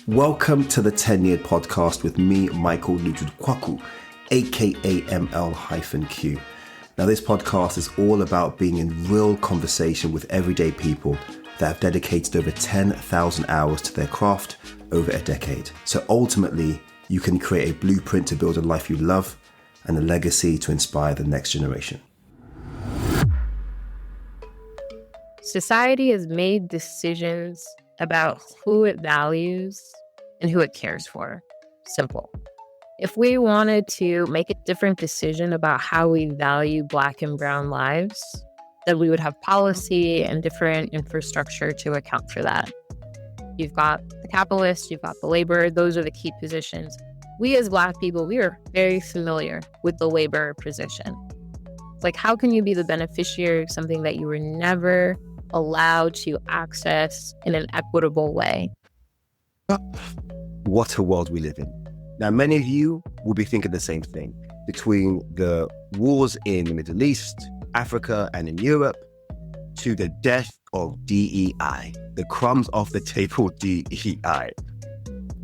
Welcome to the 10-Year Podcast with me, Michael Lutterodt-Quarcoo, aka ML-Q. Now, this podcast is all about being in real conversation with everyday people that have dedicated over 10,000 hours to their craft over a decade. So ultimately, you can create a blueprint to build a life you love and a legacy to inspire the next generation. Society has made decisions about who it values and who it cares for. Simple. If we wanted to make a different decision about how we value Black and Brown lives, then we would have policy and different infrastructure to account for that. You've got the capitalists, you've got the labor, those are the key positions. We as Black people, we are very familiar with the labor position. It's like, how can you be the beneficiary of something that you were never allowed to access in an equitable way? What a world we live in. Now, many of you will be thinking the same thing. Between the wars in the Middle East, Africa, and in Europe, to the death of DEI, the crumbs off the table DEI.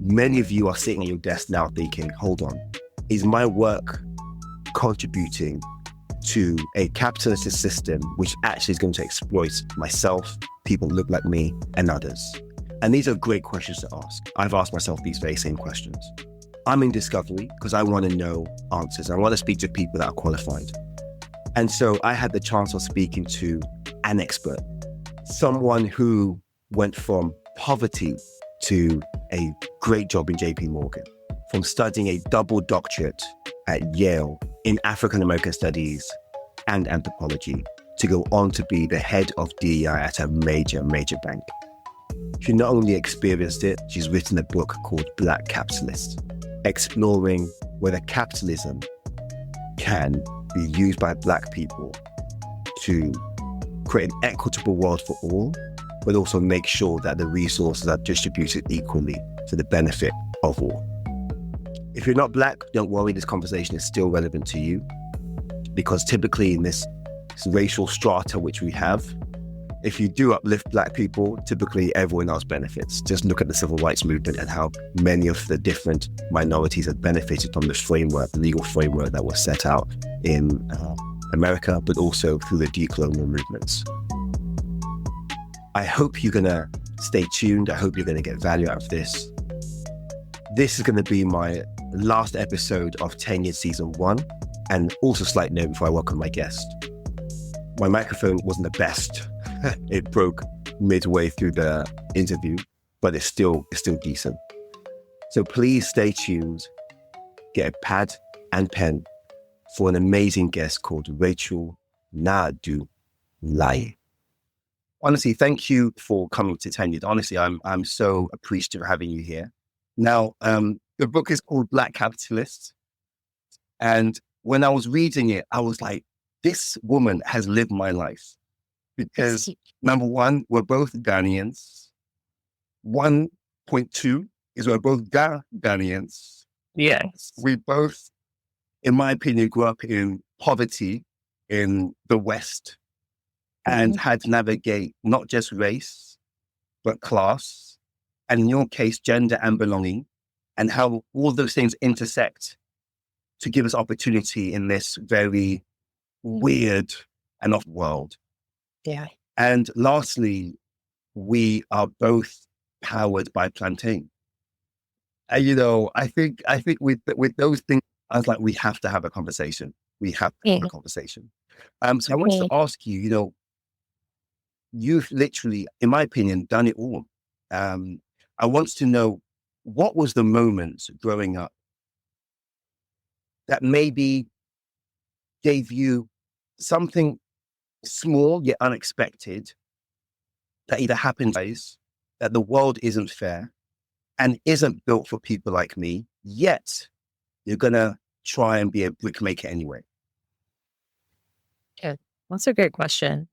Many of you are sitting at your desk now thinking, hold on, is my work contributing to a capitalist system which actually is going to exploit myself, people who look like me, and others? And these are great questions to ask. I've asked myself these very same questions. I'm in discovery because I want to know answers. I want to speak to people that are qualified. And so I had the chance of speaking to an expert, someone who went from poverty to a great job in JP Morgan, from studying a double doctorate at Yale in African American studies and anthropology to go on to be the head of DEI at a major bank. She not only experienced it, she's written a book called Black Capitalist, exploring whether capitalism can be used by Black people to create an equitable world for all, but also make sure that the resources are distributed equally for the benefit of all. If you're not Black, don't worry, this conversation is still relevant to you, because typically in this racial strata which we have, if you do uplift Black people, typically everyone else benefits. Just look at the civil rights movement and how many of the different minorities have benefited from this framework, the legal framework that was set out in America, but also through the decolonial movements. I hope you're going to stay tuned. I hope you're going to get value out of this. This is going to be my last episode of 10 Years Season 1. And also, slight note before I welcome my guest. My microphone wasn't the best. It broke midway through the interview, but it's still decent. So please stay tuned. Get a pad and pen for an amazing guest called Rachel Naadu-Laryea. Honestly, thank you for coming to 10 Years. Honestly, I'm so appreciative of having you here. Now, the book is called Black Capitalist. And when I was reading it, I was like, this woman has lived my life. Because number one, we're both Ghanaians. 1.2 is we're both Ghanaians. Yes. We both, in my opinion, grew up in poverty in the West and had to navigate not just race, but class, and in your case, gender and belonging, and how all those things intersect to give us opportunity in this very weird and off world. Yeah. And lastly, we are both powered by plantain. And, I think with those things, I was like, we have to have a conversation. We have to have a conversation. So I wanted to ask you, you've literally, in my opinion, done it all. I want to know, what was the moment growing up that maybe gave you something small yet unexpected that either happened that the world isn't fair and isn't built for people like me, yet you're going to try and be a brickmaker anyway? Yeah, that's a great question.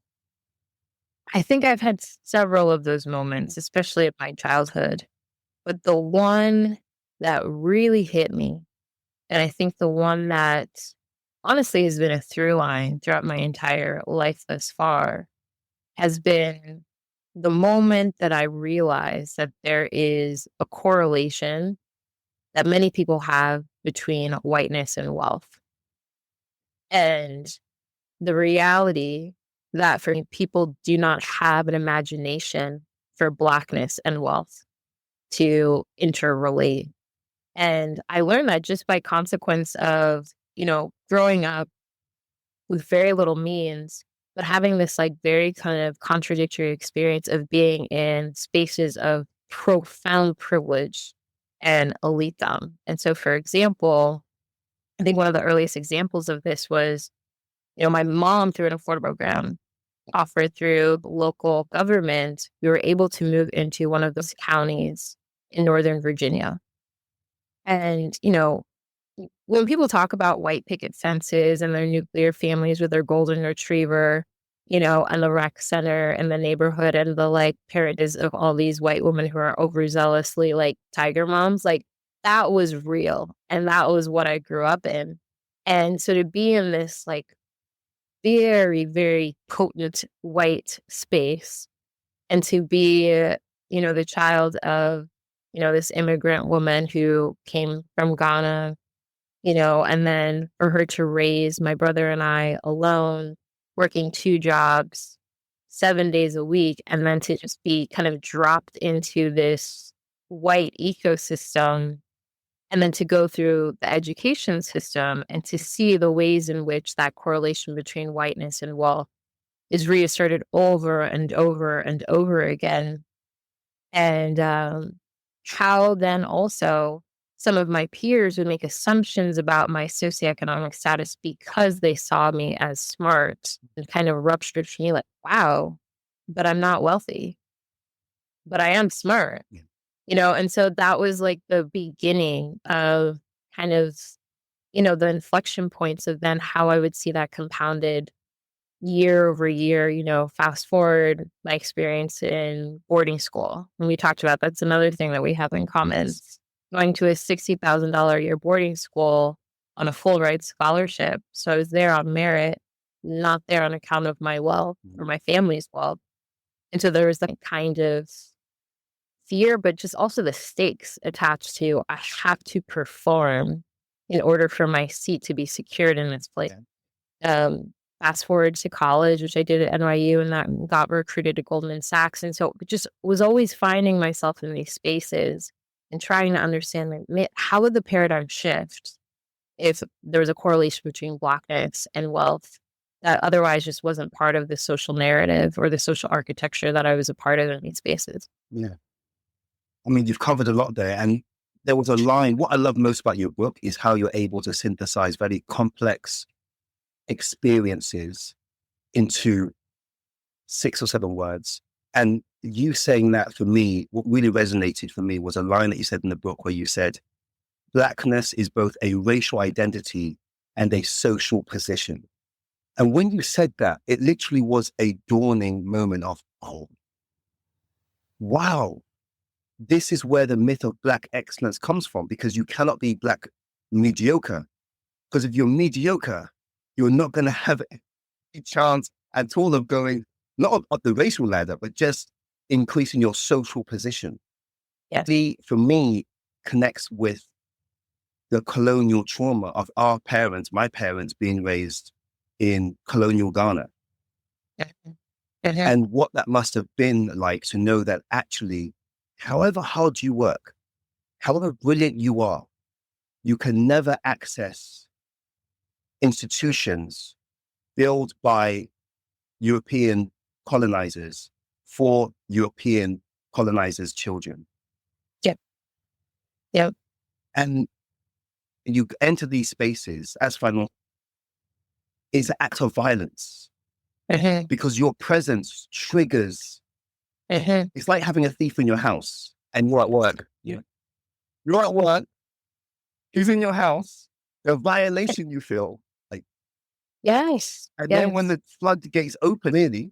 I think I've had several of those moments, especially in my childhood. But the one that really hit me, and I think the one that honestly has been a through line throughout my entire life thus far, has been the moment that I realized that there is a correlation that many people have between whiteness and wealth. And the reality that for people do not have an imagination for Blackness and wealth to interrelate. And I learned that just by consequence of, growing up with very little means, but having this like very kind of contradictory experience of being in spaces of profound privilege and elitedom. And so, for example, I think one of the earliest examples of this was, my mom through an affordable program offered through the local government, we were able to move into one of those counties in Northern Virginia. And, when people talk about white picket fences and their nuclear families with their golden retriever, and the rec center and the neighborhood and the like paradise of all these white women who are overzealously like tiger moms, like that was real. And that was what I grew up in. And so to be in this like very, very potent white space and to be, the child of, this immigrant woman who came from Ghana, and then for her to raise my brother and I alone, working 2 jobs, 7 days a week, and then to just be kind of dropped into this white ecosystem, and then to go through the education system and to see the ways in which that correlation between whiteness and wealth is reasserted over and over and over again. And how then also some of my peers would make assumptions about my socioeconomic status because they saw me as smart and kind of ruptured for me like, wow, but I'm not wealthy, but I am smart, and so that was like the beginning of kind of, the inflection points of then how I would see that compounded year over year, fast forward my experience in boarding school. And we talked about that's another thing that we have in common. Going to a $60,000 a year boarding school on a full ride scholarship. So I was there on merit, not there on account of my wealth or my family's wealth. And so there was that kind of fear, but just also the stakes attached to I have to perform in order for my seat to be secured in this place. Fast forward to college, which I did at NYU, and that got recruited to Goldman Sachs. And so just was always finding myself in these spaces and trying to understand, like, how would the paradigm shift if there was a correlation between Blackness and wealth that otherwise just wasn't part of the social narrative or the social architecture that I was a part of in these spaces. Yeah. I mean, you've covered a lot there. And there was a line, what I love most about your book is how you're able to synthesize very complex experiences into 6 or 7 words. And you saying that, for me, what really resonated for me was a line that you said in the book where you said, Blackness is both a racial identity and a social position. And when you said that, it literally was a dawning moment of, oh, wow, this is where the myth of Black excellence comes from, because you cannot be Black mediocre. Because if you're mediocre, you're not going to have a chance at all of going, not up the racial ladder, but just increasing your social position. Yes. For me, connects with the colonial trauma of our parents, my parents being raised in colonial Ghana. And what that must have been like to know that actually, however hard you work, however brilliant you are, you can never access institutions built by European colonizers for European colonizers' children. Yep. And you enter these spaces as final is an act of violence because your presence triggers. It's like having a thief in your house and you're at work. You're at work. He's in your house. The violation you feel. Yes. And then when the floodgates open, really,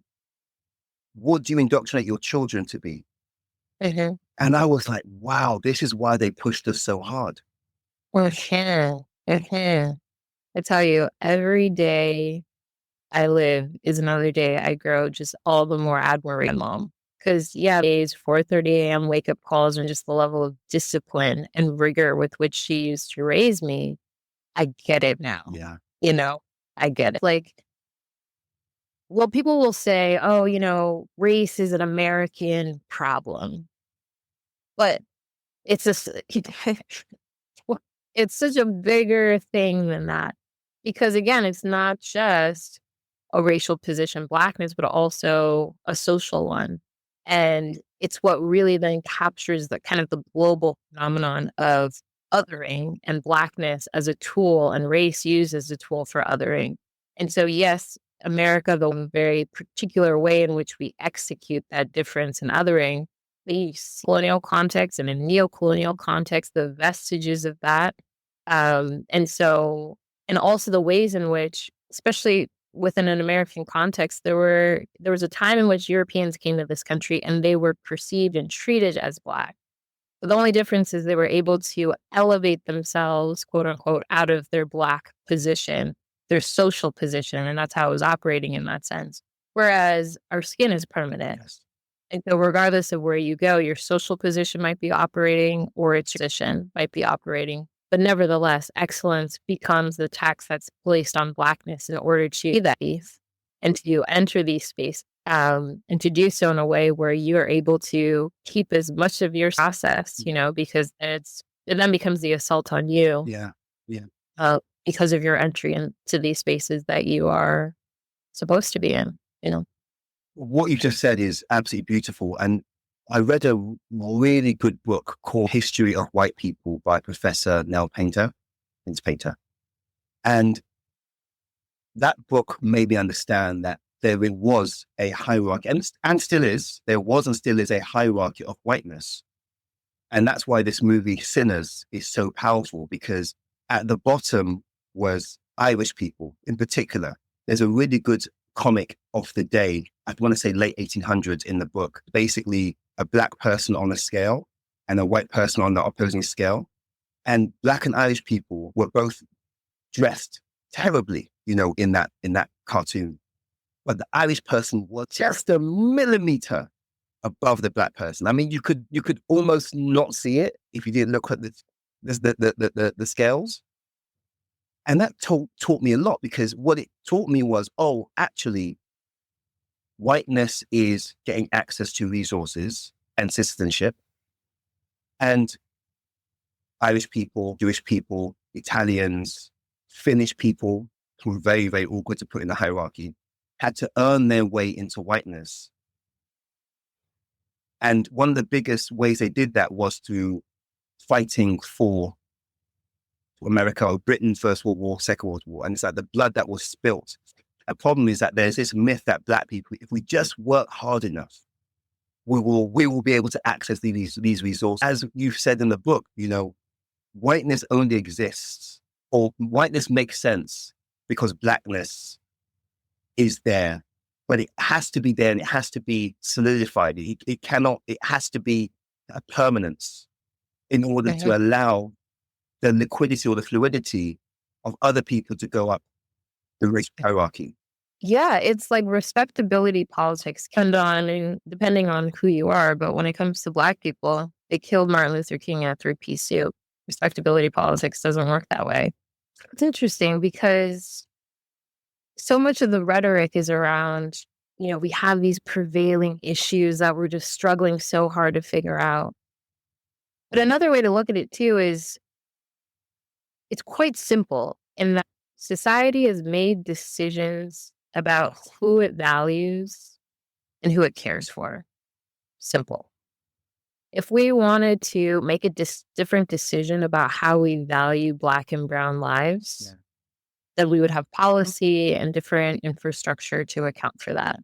what do you indoctrinate your children to be? And I was like, wow, this is why they pushed us so hard. I tell you, every day I live is another day I grow just all the more admiring mom. Because, yeah, days, 4:30 a.m. wake up calls and just the level of discipline and rigor with which she used to raise me, I get it now. Yeah. You know, I get it. Like, well, people will say, oh, race is an American problem. But it's just, it's such a bigger thing than that. Because again, it's not just a racial position, Blackness, but also a social one. And it's what really then captures the kind of the global phenomenon of othering and Blackness as a tool and race used as a tool for othering. And so, yes, America, the very particular way in which we execute that difference in othering, the colonial context and in neo-colonial context, the vestiges of that. And also the ways in which, especially within an American context, there was a time in which Europeans came to this country and they were perceived and treated as Black. But the only difference is they were able to elevate themselves, quote unquote, out of their Black position, their social position, and that's how it was operating in that sense. Whereas our skin is permanent. Yes. And so regardless of where you go, your social position might be operating or its position might be operating. But nevertheless, excellence becomes the tax that's placed on Blackness in order to be that piece and to enter these spaces, and to do so in a way where you are able to keep as much of your process, because it then becomes the assault on you. Yeah. Yeah. Because of your entry into these spaces that you are supposed to be in. What you just said is absolutely beautiful. And I read a really good book called History of White People by Professor Nell Painter. And that book made me understand that there was a hierarchy, and still is, there was and still is a hierarchy of whiteness. And that's why this movie, Sinners, is so powerful, because at the bottom was Irish people in particular. There's a really good comic of the day, I want to say late 1800s in the book, basically a Black person on a scale and a white person on the opposing scale. And Black and Irish people were both dressed terribly, in that cartoon. But the Irish person was just a millimeter above the Black person. I mean, you could almost not see it if you didn't look at the scales. And that taught me a lot, because what it taught me was, actually, whiteness is getting access to resources and citizenship. And Irish people, Jewish people, Italians, Finnish people, who were very, very awkward to put in the hierarchy, had to earn their way into whiteness. And one of the biggest ways they did that was through fighting for America, or Britain, First World War, Second World War. And it's like the blood that was spilt. The problem is that there's this myth that Black people, if we just work hard enough, we will be able to access these resources. As you've said in the book, whiteness only exists, or whiteness makes sense because Blackness is there, but it has to be there and it has to be solidified. It has to be a permanence in order to allow the liquidity or the fluidity of other people to go up the racial hierarchy. Yeah, it's like respectability politics depending on who you are. But when it comes to Black people, they killed Martin Luther King in a three-piece suit. Respectability politics doesn't work that way. It's interesting because so much of the rhetoric is around, we have these prevailing issues that we're just struggling so hard to figure out. But another way to look at it too is it's quite simple in that society has made decisions about who it values and who it cares for. Simple. If we wanted to make a different decision about how we value Black and brown lives, then we would have policy and different infrastructure to account for that.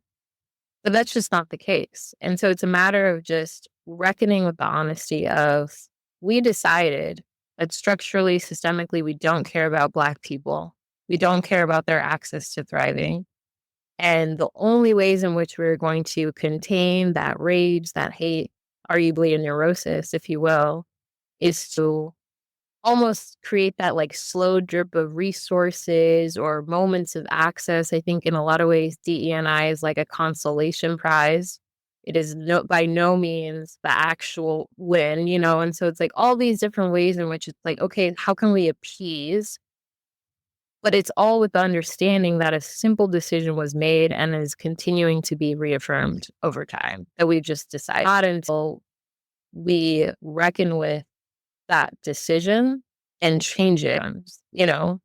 But that's just not the case. And so it's a matter of just reckoning with the honesty of, we decided that structurally, systemically, we don't care about Black people. We don't care about their access to thriving. And the only ways in which we're going to contain that rage, that hate, arguably a neurosis, if you will, is to almost create that like slow drip of resources or moments of access. I think in a lot of ways, DE&I is like a consolation prize It is by no means the actual win, you know? And so it's like all these different ways in which it's like, okay, how can we appease? But it's all with the understanding that a simple decision was made and is continuing to be reaffirmed over time, that we've just decided. Not until we reckon with that decision and change it, you know?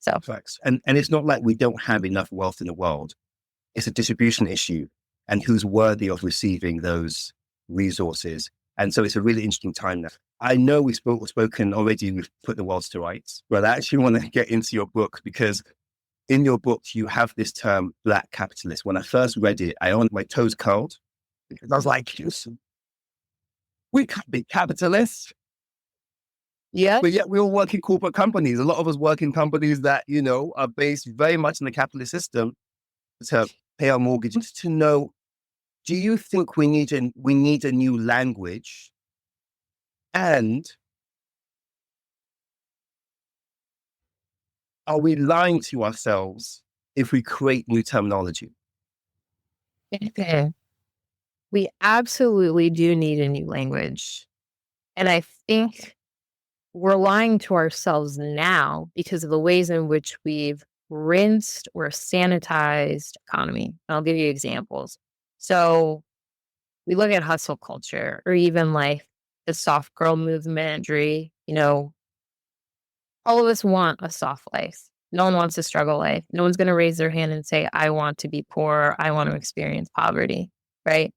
So, Facts. And it's not like we don't have enough wealth in the world. It's a distribution issue and who's worthy of receiving those resources. And so it's a really interesting time now. I know we've spoken already, we've put the world to rights, but I actually want to get into your book because in your book, you have this term, Black capitalist. When I first read it, I on my toes curled because I was like, we can't be capitalists. yeah. But yet we all work in corporate companies. A lot of us work in companies that, you know, are based very much in the capitalist system to pay our mortgages. To know, do you think we need a new language? And are we lying to ourselves if we create new terminology? Okay. We absolutely do need a new language. And I think we're lying to ourselves now because of the ways in which we've rinsed or sanitized economy. I'll give you examples. So we look at hustle culture or even like the soft girl movement, you know, all of us want a soft life. No one wants a struggle life. No one's going to raise their hand and say, I want to be poor. I want to experience poverty, right?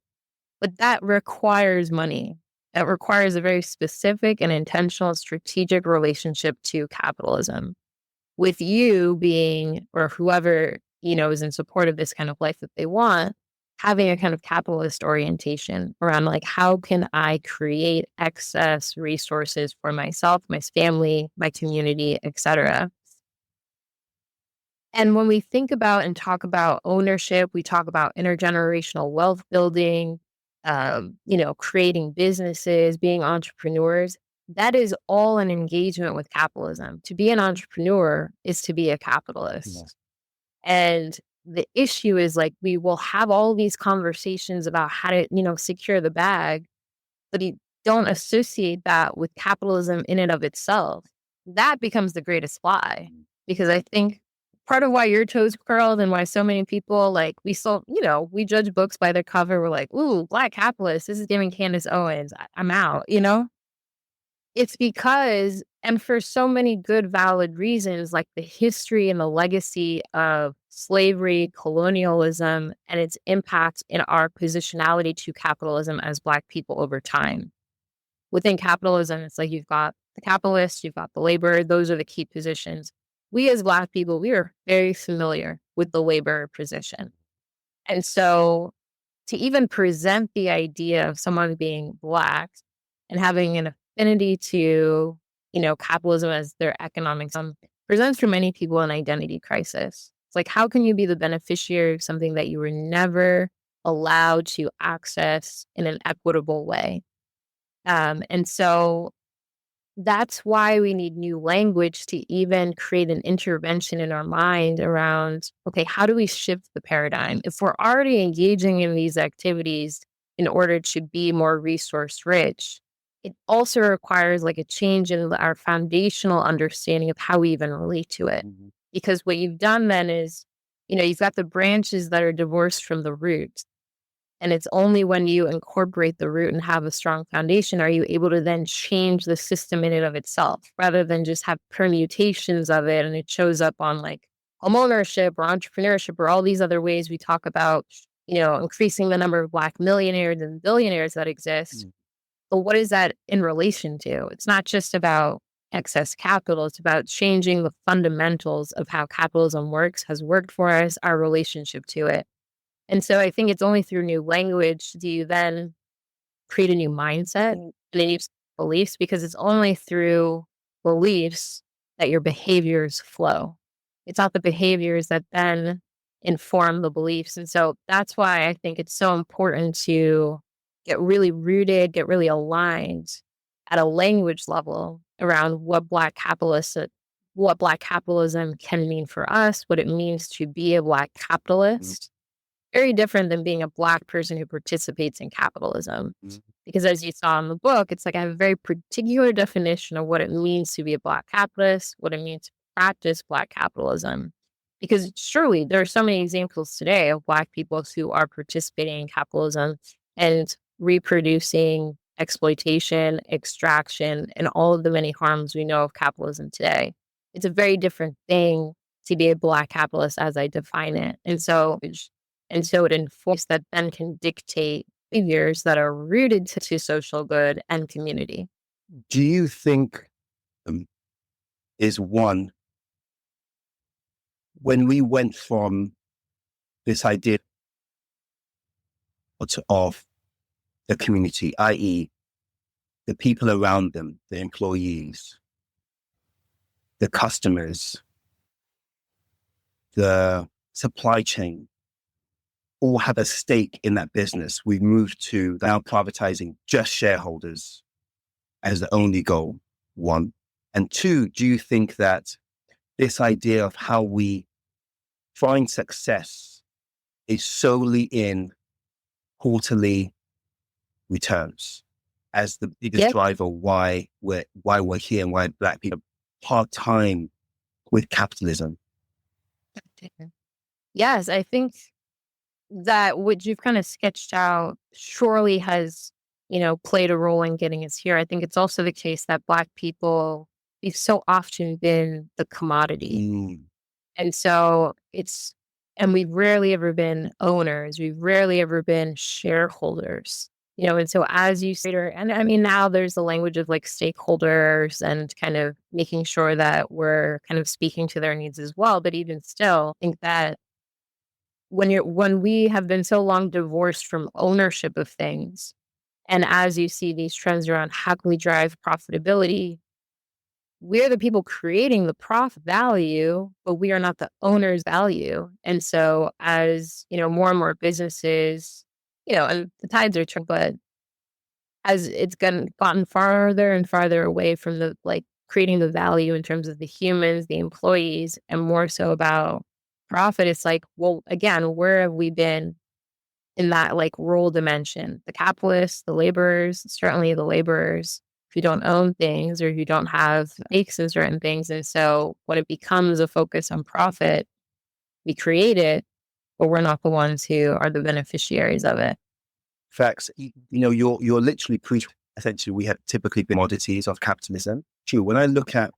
But that requires money. It requires a very specific and intentional strategic relationship to capitalism. With you being, or whoever, you know, is in support of this kind of life that they want, having a kind of capitalist orientation around like, how can I create excess resources for myself, my family, my community, etc. And when we think about and talk about ownership, we talk about intergenerational wealth building, you know, creating businesses, being entrepreneurs. That is all an engagement with capitalism. To be an entrepreneur is to be a capitalist. Yes. And the issue is like we will have all these conversations about how to, you know, secure the bag, but you don't associate that with capitalism in and of itself. That becomes the greatest lie. Because I think part of why your toes curled and why so many people like we still, you know, we judge books by their cover. We're like, ooh, Black capitalist. This is giving Candace Owens. I'm out, you know? It's because, and for so many good, valid reasons, like the history and the legacy of slavery, colonialism, and its impact in our positionality to capitalism as Black people over time. Within capitalism, it's like you've got the capitalist, you've got the laborer. Those are the key positions. We as Black people, we are very familiar with the laborer position. And so to even present the idea of someone being Black and having an affinity to, you know, capitalism as their economic presents for many people an identity crisis. It's like, how can you be the beneficiary of something that you were never allowed to access in an equitable way? And so that's why we need new language to even create an intervention in our mind around, okay, how do we shift the paradigm? If we're already engaging in these activities in order to be more resource rich, it also requires like a change in our foundational understanding of how we even relate to it. Mhm. Because what you've done then is, you know, you've got the branches that are divorced from the root. And it's only when you incorporate the root and have a strong foundation are you able to then change the system in and of itself, rather than just have permutations of it and it shows up on like home ownership or entrepreneurship or all these other ways we talk about, you know, increasing the number of Black millionaires and billionaires that exist. Mm. But what is that in relation to? It's not just about excess capital. It's about changing the fundamentals of how capitalism works, has worked for us, our relationship to it. And so I think it's only through new language do you then create a new mindset and a new beliefs, because it's only through beliefs that your behaviors flow. It's not the behaviors that then inform the beliefs. And so that's why I think it's so important to get really rooted, get really aligned at a language level around what Black capitalism can mean for us, what it means to be a Black capitalist, very different than being a Black person who participates in capitalism. Mm. Because as you saw in the book, it's like I have a very particular definition of what it means to be a Black capitalist, what it means to practice Black capitalism. Because surely there are so many examples today of Black people who are participating in capitalism and reproducing exploitation, extraction, and all of the many harms we know of capitalism today. It's a very different thing to be a Black capitalist as I define it. And so it informs that then can dictate behaviors that are rooted to social good and community. Do you think is one, when we went from this idea of the community, i.e., the people around them, the employees, the customers, the supply chain, all have a stake in that business. We've moved to now privatizing just shareholders as the only goal, one. And two, do you think that this idea of how we find success is solely in quarterly returns as the biggest driver why we're here and why Black people are part-time with capitalism? Yes, I think that what you've kind of sketched out surely has, played a role in getting us here. I think it's also the case that Black people, we've so often been the commodity. And so and we've rarely ever been owners. We've rarely ever been shareholders, and so as you say, and I mean, now there's the language of like stakeholders and kind of making sure that we're kind of speaking to their needs as well. But even still, I think that when we have been so long divorced from ownership of things, and as you see these trends around how can we drive profitability, we're the people creating the profit value, but we are not the owner's value. And so as, more and more businesses, and the tides are turning, but as it's gotten farther and farther away from the like creating the value in terms of the humans, the employees, and more so about profit, it's like, well, again, where have we been in that like role dimension? The capitalists, the laborers, certainly the laborers, if you don't own things or if you don't have stakes in certain things. And so when it becomes a focus on profit, we create it, but we're not the ones who are the beneficiaries of it. Facts. You're literally essentially, we have typically been commodities of capitalism. True. When I look at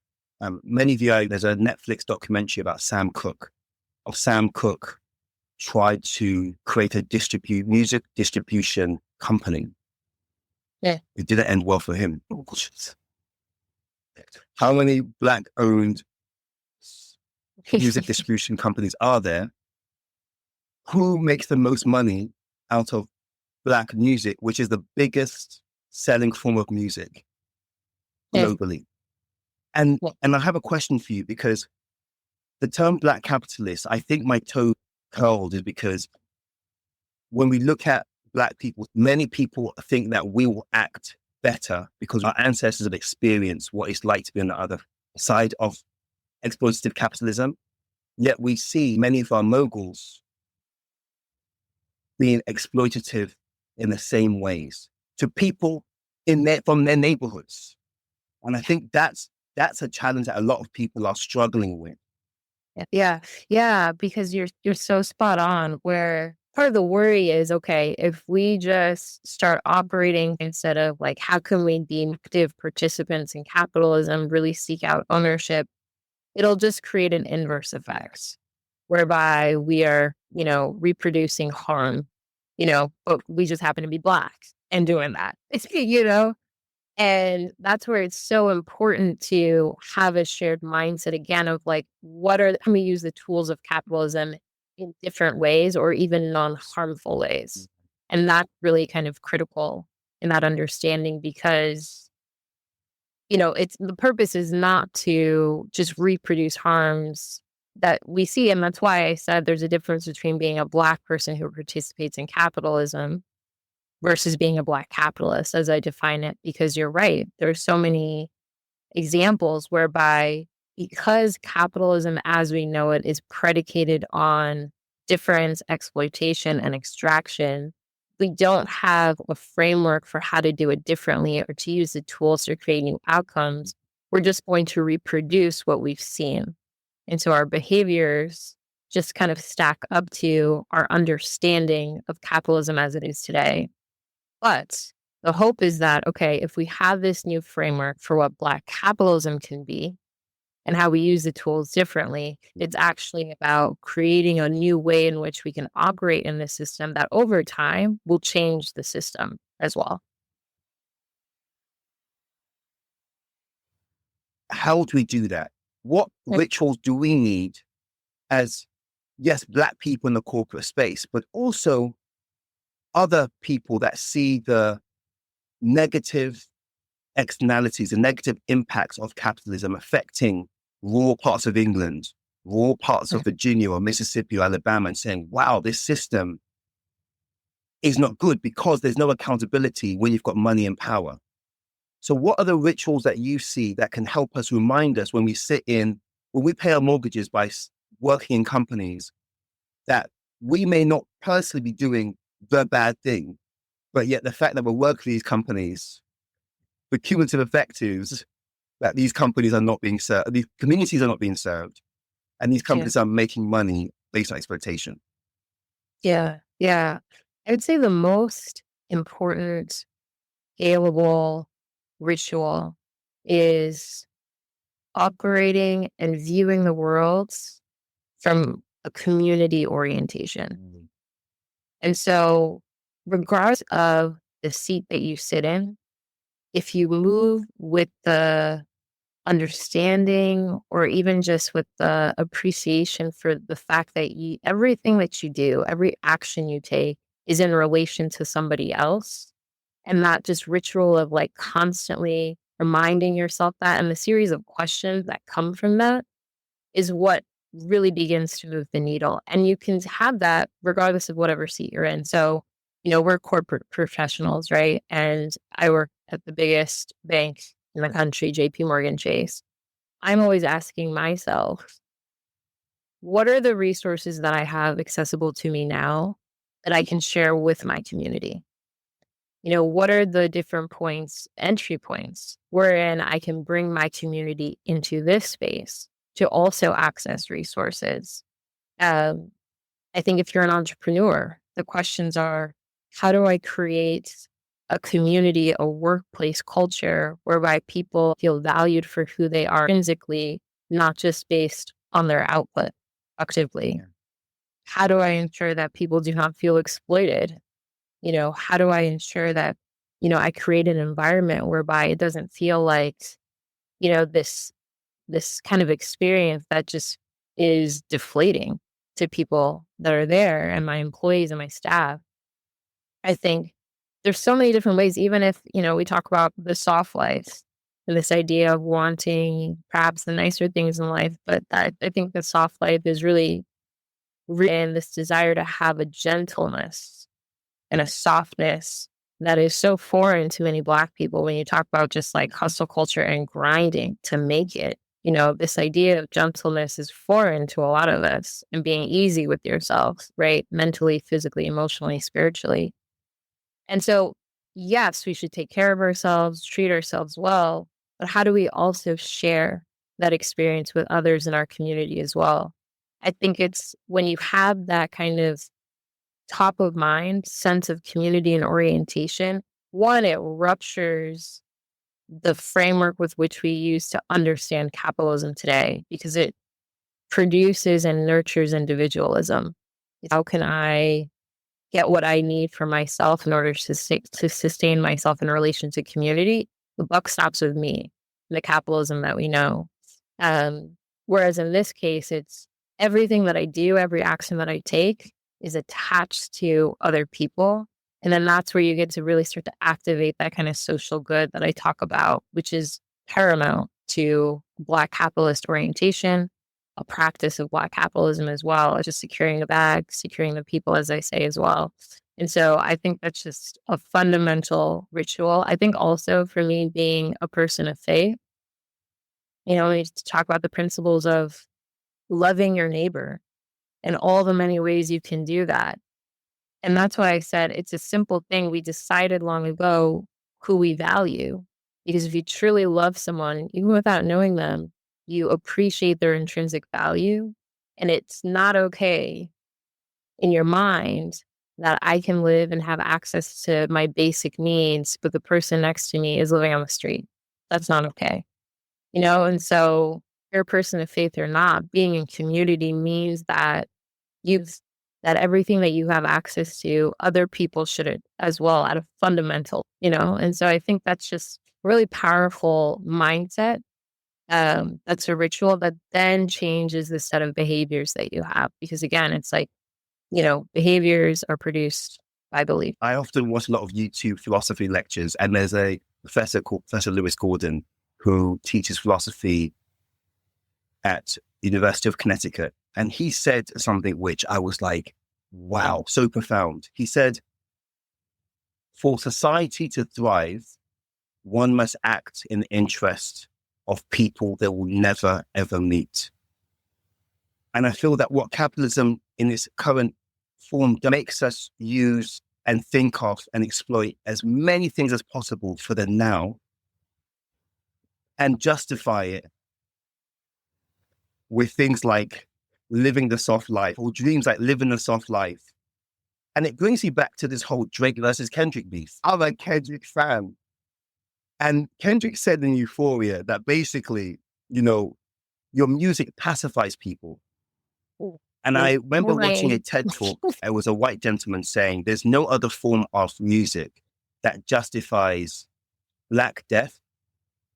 many of you, there's a Netflix documentary about Sam Cooke. Sam Cooke tried to create a music distribution company. Yeah. It didn't end well for him. How many Black-owned music distribution companies are there? Who makes the most money out of Black music, which is the biggest selling form of music globally? And I have a question for you, because the term Black capitalist, I think my toe curled is because when we look at Black people, many people think that we will act better because our ancestors have experienced what it's like to be on the other side of exploitative capitalism. Yet we see many of our moguls being exploitative in the same ways to people from their neighborhoods. And I think that's a challenge that a lot of people are struggling with. Yeah, because you're so spot on, where part of the worry is, okay, if we just start operating instead of like, how can we be active participants in capitalism, really seek out ownership, it'll just create an inverse effect whereby we are, reproducing harm, but we just happen to be Black and doing that, And that's where it's so important to have a shared mindset again of like, can we use the tools of capitalism in different ways or even non-harmful ways? And that's really kind of critical in that understanding because, the purpose is not to just reproduce harms that we see. And that's why I said there's a difference between being a Black person who participates in capitalism versus being a Black capitalist, as I define it, because you're right. There are so many examples whereby, because capitalism as we know it is predicated on difference, exploitation, and extraction, we don't have a framework for how to do it differently or to use the tools to create new outcomes. We're just going to reproduce what we've seen. And so our behaviors just kind of stack up to our understanding of capitalism as it is today. But the hope is that, okay, if we have this new framework for what Black capitalism can be and how we use the tools differently, it's actually about creating a new way in which we can operate in the system that over time will change the system as well. How do we do that? What rituals do we need as, yes, Black people in the corporate space, but also other people that see the negative externalities, the negative impacts of capitalism affecting rural parts of England, rural parts of Virginia or Mississippi or Alabama, and saying, wow, this system is not good because there's no accountability when you've got money and power. So what are the rituals that you see that can help us remind us when we when we pay our mortgages by working in companies, that we may not personally be doing the bad thing, but yet the fact that we're working for these companies, the cumulative effect is that these companies are not being served, these communities are not being served, and these companies are making money based on exploitation. Yeah. I would say the most important scalable ritual is operating and viewing the world from a community orientation. And so, regardless of the seat that you sit in, if you move with the understanding or even just with the appreciation for the fact that everything that you do, every action you take is in relation to somebody else, and that just ritual of like constantly reminding yourself that and the series of questions that come from that is what really begins to move the needle. And you can have that regardless of whatever seat you're in. So, we're corporate professionals, right? And I work at the biggest bank in the country, JP Morgan Chase. I'm always asking myself, what are the resources that I have accessible to me now that I can share with my community? What are the different entry points, wherein I can bring my community into this space to also access resources? I think if you're an entrepreneur, the questions are, how do I create a community, a workplace culture whereby people feel valued for who they are intrinsically, not just based on their output actively? Yeah. How do I ensure that people do not feel exploited? How do I ensure that, I create an environment whereby it doesn't feel like, this kind of experience that just is deflating to people that are there and my employees and my staff. I think there's so many different ways, even if, we talk about the soft life and this idea of wanting perhaps the nicer things in life, but I think the soft life is really in this desire to have a gentleness and a softness that is so foreign to many Black people when you talk about just like hustle culture and grinding to make it. This idea of gentleness is foreign to a lot of us, and being easy with yourself, right? Mentally, physically, emotionally, spiritually. And so, yes, we should take care of ourselves, treat ourselves well, but how do we also share that experience with others in our community as well? I think it's when you have that kind of top of mind sense of community and orientation, one, it ruptures the framework with which we use to understand capitalism today because it produces and nurtures individualism. How can I get what I need for myself in order to sustain myself in relation to community? The buck stops with me, the capitalism that we know. Whereas in this case, it's everything that I do, every action that I take is attached to other people. And then that's where you get to really start to activate that kind of social good that I talk about, which is paramount to Black capitalist orientation, a practice of Black capitalism as well, just securing the bag, securing the people, as I say as well. And so I think that's just a fundamental ritual. I think also for me being a person of faith, we talk about the principles of loving your neighbor. and all the many ways you can do that. And that's why I said it's a simple thing. We decided long ago who we value. Because if you truly love someone, even without knowing them, you appreciate their intrinsic value. And it's not okay in your mind that I can live and have access to my basic needs, but the person next to me is living on the street. That's not okay. And so you're a person of faith or not, being in community means that you've that everything that you have access to, other people should as well at a fundamental. And so I think that's just really powerful mindset. That's a ritual that then changes the set of behaviors that you have. Because again, it's like, behaviors are produced by belief. I often watch a lot of YouTube philosophy lectures, and there's a professor called Professor Lewis Gordon who teaches philosophy at University of Connecticut. And he said something which I was like, wow, so profound. He said, for society to thrive, one must act in the interest of people they will never, ever meet. And I feel that what capitalism in its current form makes us use and think of and exploit as many things as possible for the now and justify it with things like living the soft life or dreams like living the soft life. And it brings you back to this whole Drake versus Kendrick beef. I'm a Kendrick fan. And Kendrick said in Euphoria that basically, your music pacifies people. And I remember watching a TED talk. It was a white gentleman saying there's no other form of music that justifies Black death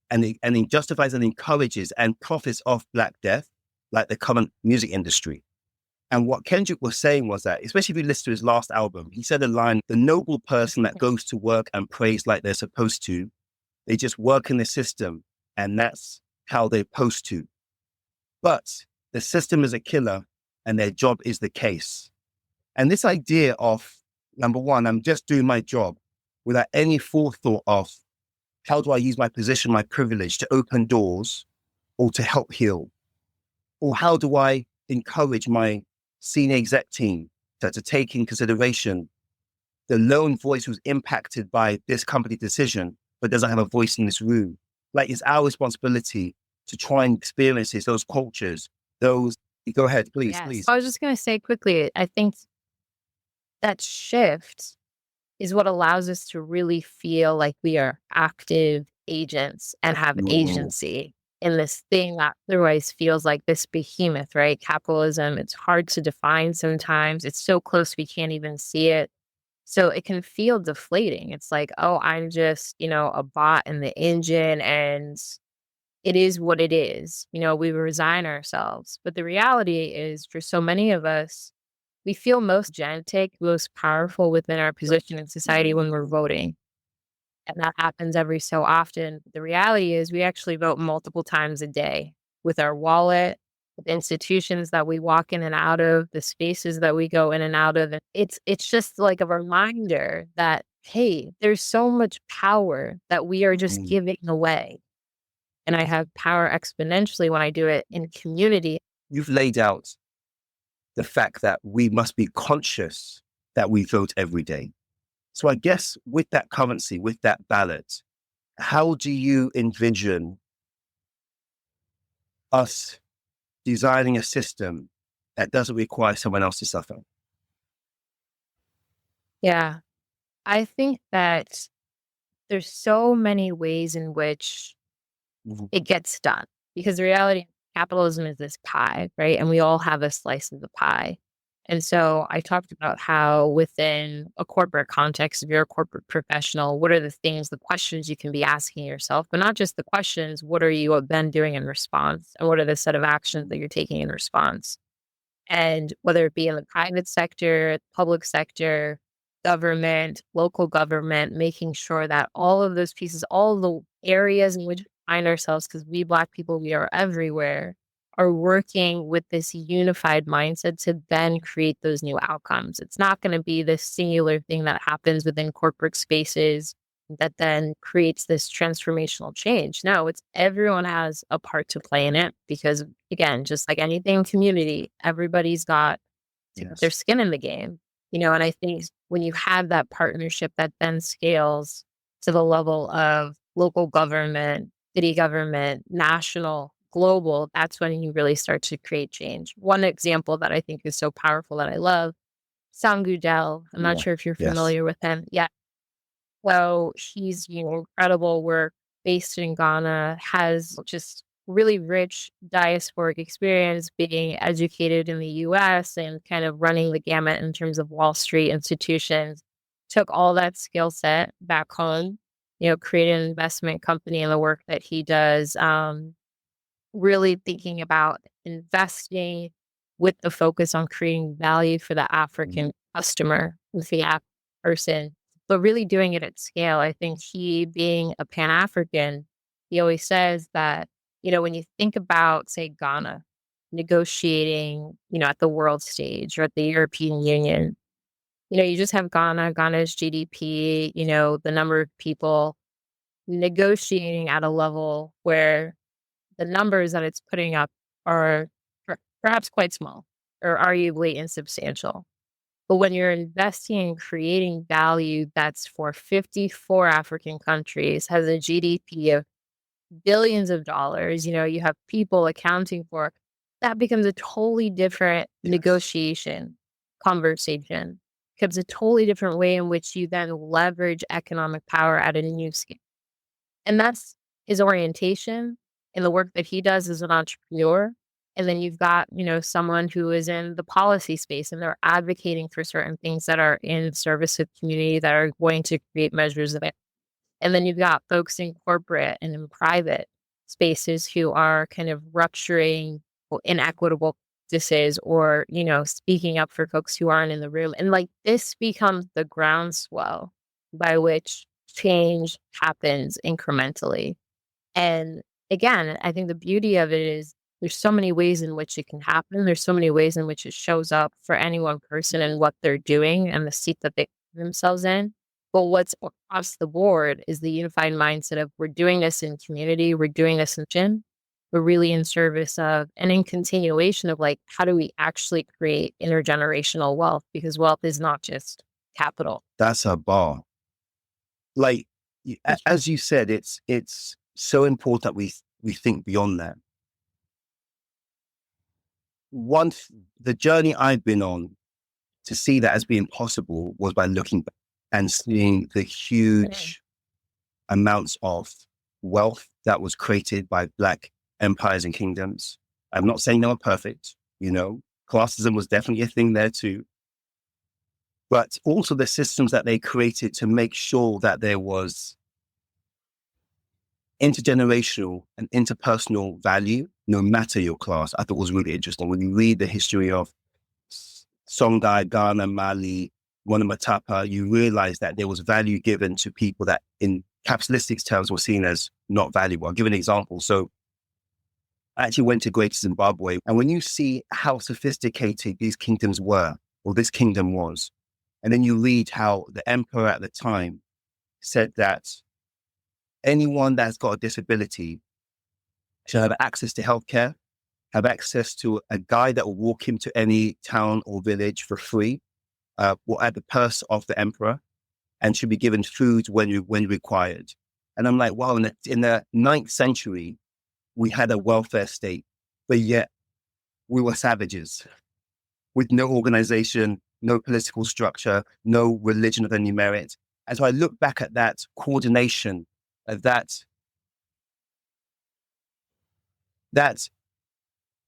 and it justifies and encourages and profits off Black death like the current music industry. And what Kendrick was saying was that, especially if you listen to his last album, he said a line, the noble person that goes to work and prays like they're supposed to, they just work in the system and that's how they're supposed to. But the system is a killer and their job is the case. And this idea of, number one, I'm just doing my job without any forethought of how do I use my position, my privilege to open doors or to help heal? Or how do I encourage my senior exec team to take in consideration the lone voice who's impacted by this company decision, but doesn't have a voice in this room? Like, it's our responsibility to try and experience those cultures, those. Go ahead, please, Yes. please. I was just going to say quickly, I think that shift is what allows us to really feel like we are active agents and have agency in this thing that otherwise feels like this behemoth, right? Capitalism, it's hard to define sometimes. It's so close we can't even see it. So it can feel deflating. It's like, oh, I'm just, a bot in the engine and it is what it is. We resign ourselves. But the reality is, for so many of us, we feel most agentic, most powerful within our position in society when we're voting. And that happens every so often. The reality is we actually vote multiple times a day with our wallet, with institutions that we walk in and out of, the spaces that we go in and out of. And it's just like a reminder that, hey, there's so much power that we are just giving away. And I have power exponentially when I do it in community. You've laid out the fact that we must be conscious that we vote every day. So I guess with that currency, with that ballot, how do you envision us designing a system that doesn't require someone else to suffer? Yeah, I think that there's so many ways in which it gets done, because the reality, capitalism is this pie, right? And we all have a slice of the pie. And so I talked about how within a corporate context, if you're a corporate professional, what are the questions you can be asking yourself, but not just the questions, what are you then doing in response? And what are the set of actions that you're taking in response? And whether it be in the private sector, public sector, government, local government, making sure that all of those pieces, all the areas in which we find ourselves, because we Black people, we are everywhere, are working with this unified mindset to then create those new outcomes. It's not going to be this singular thing that happens within corporate spaces that then creates this transformational change. No, it's everyone has a part to play in it, because again, just like anything in community, everybody's got to get their Yes. skin in the game. And I think when you have that partnership that then scales to the level of local government, city government, national, global, that's when you really start to create change. One example that I think is so powerful that I love, Sam Goodell. I'm not Yeah. sure if you're Yes. familiar with him. Yeah. So he's, incredible work based in Ghana, has just really rich diasporic experience being educated in the US and kind of running the gamut in terms of Wall Street institutions. Took all that skill set back home, created an investment company and the work that he does. Really thinking about investing with the focus on creating value for the Mhm. African customer, with the person, but really doing it at scale. I think he, being a Pan African, he always says that, when you think about, say, Ghana negotiating, at the world stage or at the European Union, you just have Ghana's GDP, the number of people negotiating at a level where the numbers that it's putting up are perhaps quite small or arguably insubstantial. But when you're investing in creating value that's for 54 African countries, has a GDP of billions of dollars, you have people accounting for, that becomes a totally different Yes. negotiation conversation. Becomes a totally different way in which you then leverage economic power at a new scale. And that's his orientation and the work that he does as an entrepreneur. And then you've got, someone who is in the policy space and they're advocating for certain things that are in service of community that are going to create measures of it. And then you've got folks in corporate and in private spaces who are kind of rupturing inequitable practices or, speaking up for folks who aren't in the room. And like this becomes the groundswell by which change happens incrementally. And again, I think the beauty of it is there's so many ways in which it can happen. There's so many ways in which it shows up for any one person and what they're doing and the seat that they put themselves in. But what's across the board is the unified mindset of we're doing this in community, we're doing this in gym, we're really in service of and in continuation of like, how do we actually create intergenerational wealth? Because wealth is not just capital. That's a bar. Like as you said, it's so important that we think beyond that. Once the journey I've been on to see that as being possible was by looking back and seeing the Mm. huge amounts of wealth that was created by Black empires and kingdoms. I'm not saying they were perfect, classism was definitely a thing there too, but also the systems that they created to make sure that there was intergenerational and interpersonal value, no matter your class. I thought was really interesting. When you read the history of Songhai, Ghana, Mali, Matapa, you realize that there was value given to people that in capitalistic terms were seen as not valuable. I'll give an example. So I actually went to Greater Zimbabwe, and when you see how sophisticated these kingdoms were, or this kingdom was, and then you read how the emperor at the time said that anyone that's got a disability should have access to healthcare, have access to a guide that will walk him to any town or village for free, or at the purse of the emperor, and should be given food when required. And I'm like, wow, in the 9th century, we had a welfare state, but yet we were savages with no organization, no political structure, no religion of any merit. And so I look back at that coordination, of that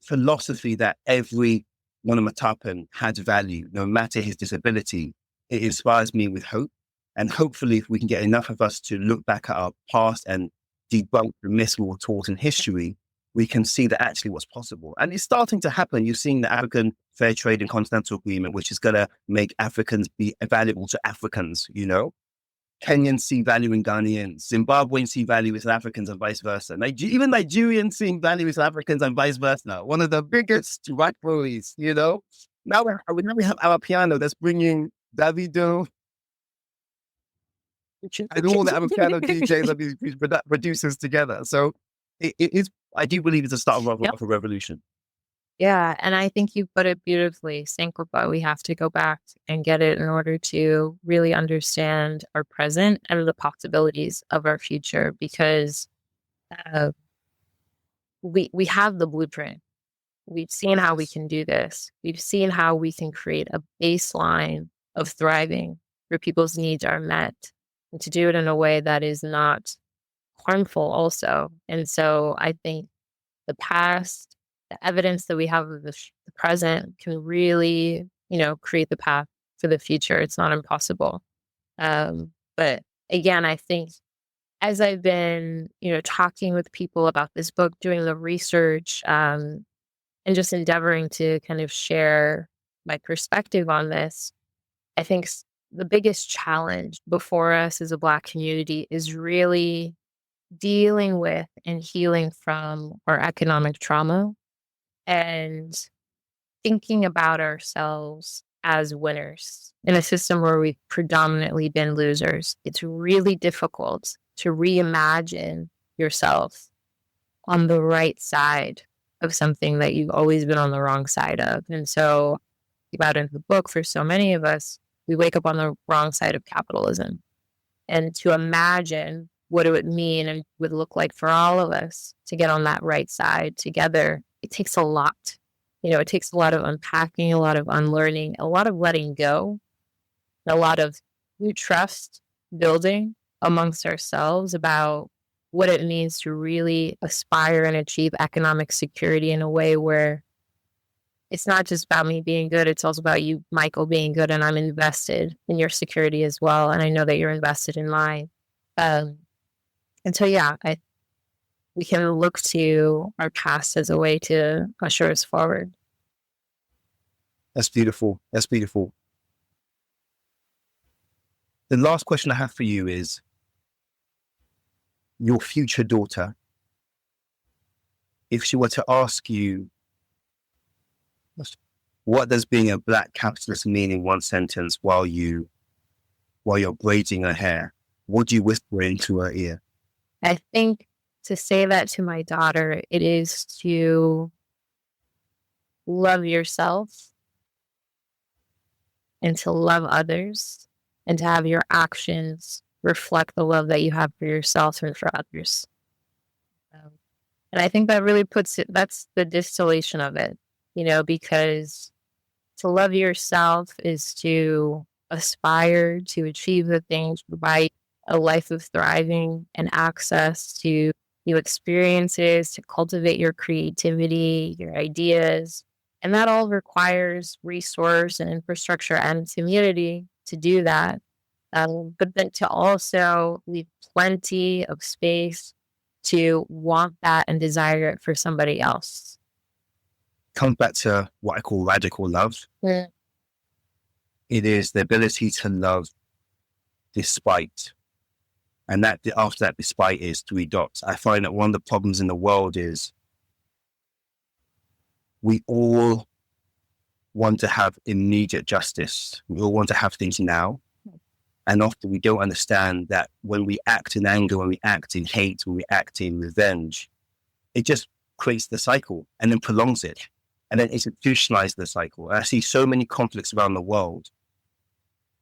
philosophy that every Monomatapan had value, no matter his disability. It inspires me with hope. And hopefully, if we can get enough of us to look back at our past and debunk the myths we were taught in history, we can see that actually what's possible. And it's starting to happen. You're seeing the African Fair Trade and Continental Agreement, which is going to make Africans be valuable to Africans, Kenyans see value in Ghanaians, Zimbabweans see value in South Africans, and vice versa. Even Nigerians see value in South Africans and vice versa. One of the biggest rivalries. Now we have our piano that's bringing Davido and all the piano DJs and these producers together. So it is. I do believe it's the start of Yep. a revolution. Yeah, and I think you put it beautifully. Sankopa, we have to go back and get it in order to really understand our present and the possibilities of our future, because uh, we have the blueprint. We've seen how we can do this. We've seen how we can create a baseline of thriving where people's needs are met, and to do it in a way that is not harmful also. And so I think the past, the evidence that we have of the present can really, create the path for the future. It's not impossible. But again, I think as I've been, talking with people about this book, doing the research, and just endeavoring to kind of share my perspective on this, I think the biggest challenge before us as a Black community is really dealing with and healing from our economic trauma and thinking about ourselves as winners in a system where we've predominantly been losers. It's really difficult to reimagine yourself on the right side of something that you've always been on the wrong side of. And so, about in the book, for so many of us, we wake up on the wrong side of capitalism. And to imagine what it would mean and would look like for all of us to get on that right side together, it takes a lot. It takes a lot of unpacking, a lot of unlearning, a lot of letting go, a lot of new trust building amongst ourselves about what it means to really aspire and achieve economic security in a way where it's not just about me being good. It's also about you, Michael, being good. And I'm invested in your security as well. And I know that you're invested in mine. And so, yeah, we can look to our past as a way to usher us forward. That's beautiful. That's beautiful. The last question I have for you is your future daughter. If she were to ask you, what does being a Black capitalist mean in one sentence while you're braiding her hair, what do you whisper into her ear? I think to say that to my daughter, it is to love yourself and to love others and to have your actions reflect the love that you have for yourself and for others. And I think that really that's the distillation of it, because to love yourself is to aspire to achieve the things, provide a life of thriving and access to new experiences, to cultivate your creativity, your ideas. And that all requires resource and infrastructure and community to do that. But then to also leave plenty of space to want that and desire it for somebody else. Comes back to what I call radical love. Mm. It is the ability to love despite. And that after that despite is 3 dots. I find that one of the problems in the world is we all want to have immediate justice. We all want to have things now. And often we don't understand that when we act in anger, when we act in hate, when we act in revenge, it just creates the cycle and then prolongs it and then institutionalizes the cycle. And I see so many conflicts around the world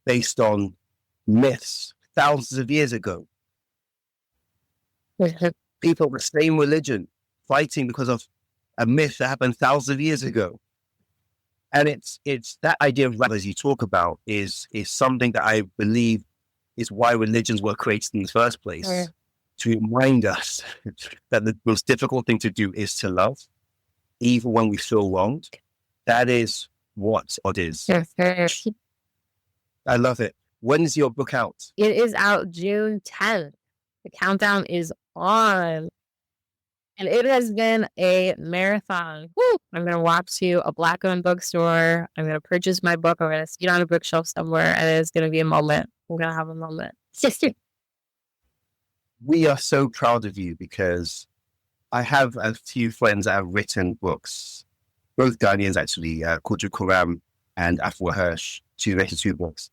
based on myths thousands of years ago. People of the same religion fighting because of a myth that happened thousands of years ago. And it's that idea of, as you talk about, is something that I believe is why religions were created in the first place, to remind us that the most difficult thing to do is to love, even when we feel wronged. That is what it is. I love it. When is your book out? It is out June 10th. The countdown is on. And it has been a marathon. Woo! I'm going to walk to a Black-owned bookstore. I'm going to purchase my book. I'm going to see it on a bookshelf somewhere, and it's going to be a moment. We're going to have a moment. We are so proud of you because I have a few friends that have written books, both Ghanaians actually, Lutterodt-Quarcoo and Afua Hirsch, who wrote 2 books.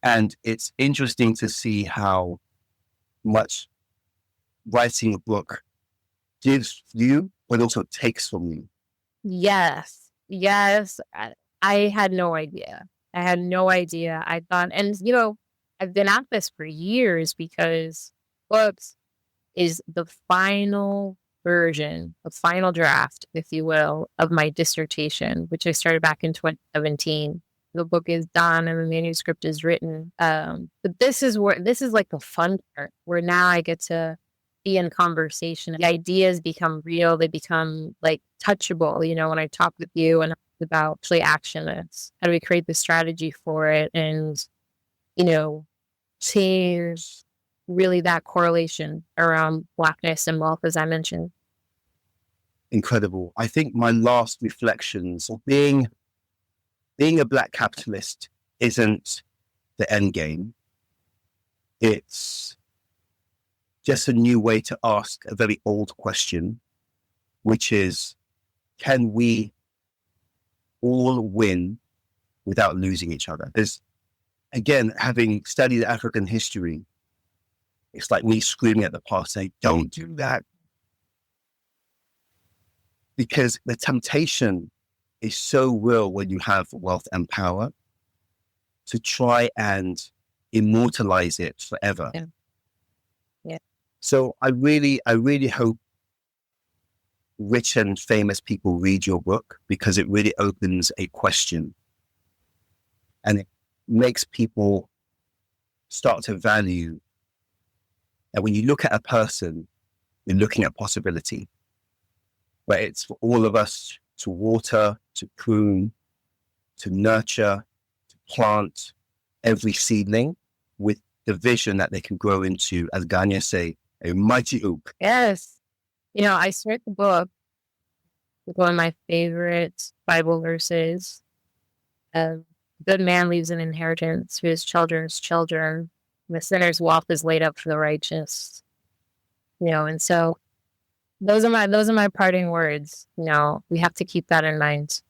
And it's interesting to see how much writing a book gives you, but also takes from you. Yes. Yes. I had no idea. I had no idea. I thought, and I've been at this for years because books is the final version, the final draft, if you will, of my dissertation, which I started back in 2017. The book is done and the manuscript is written. But this is like the fun part where now I get to be in conversation. The ideas become real. They become like touchable. When I talk with you and about actually action this, how do we create the strategy for it? And, change really that correlation around Blackness and wealth, as I mentioned. Incredible. I think my last reflections of being a Black capitalist isn't the end game. It's just a new way to ask a very old question, which is, can we all win without losing each other? There's, again, having studied African history, it's like me screaming at the past saying, don't do that. Because the temptation is so real when you have wealth and power to try and immortalize it forever. Yeah. Yeah. So I really hope rich and famous people read your book, because it really opens a question and it makes people start to value. And when you look at a person, you're looking at possibility, where it's for all of us to water, to prune, to nurture, to plant every seedling with the vision that they can grow into, as Ghanaians say, a mighty oak. Yes. I start the book with one of my favorite Bible verses. A good man leaves an inheritance to his children's children. The sinner's wealth is laid up for the righteous. And so those are my parting words. We have to keep that in mind.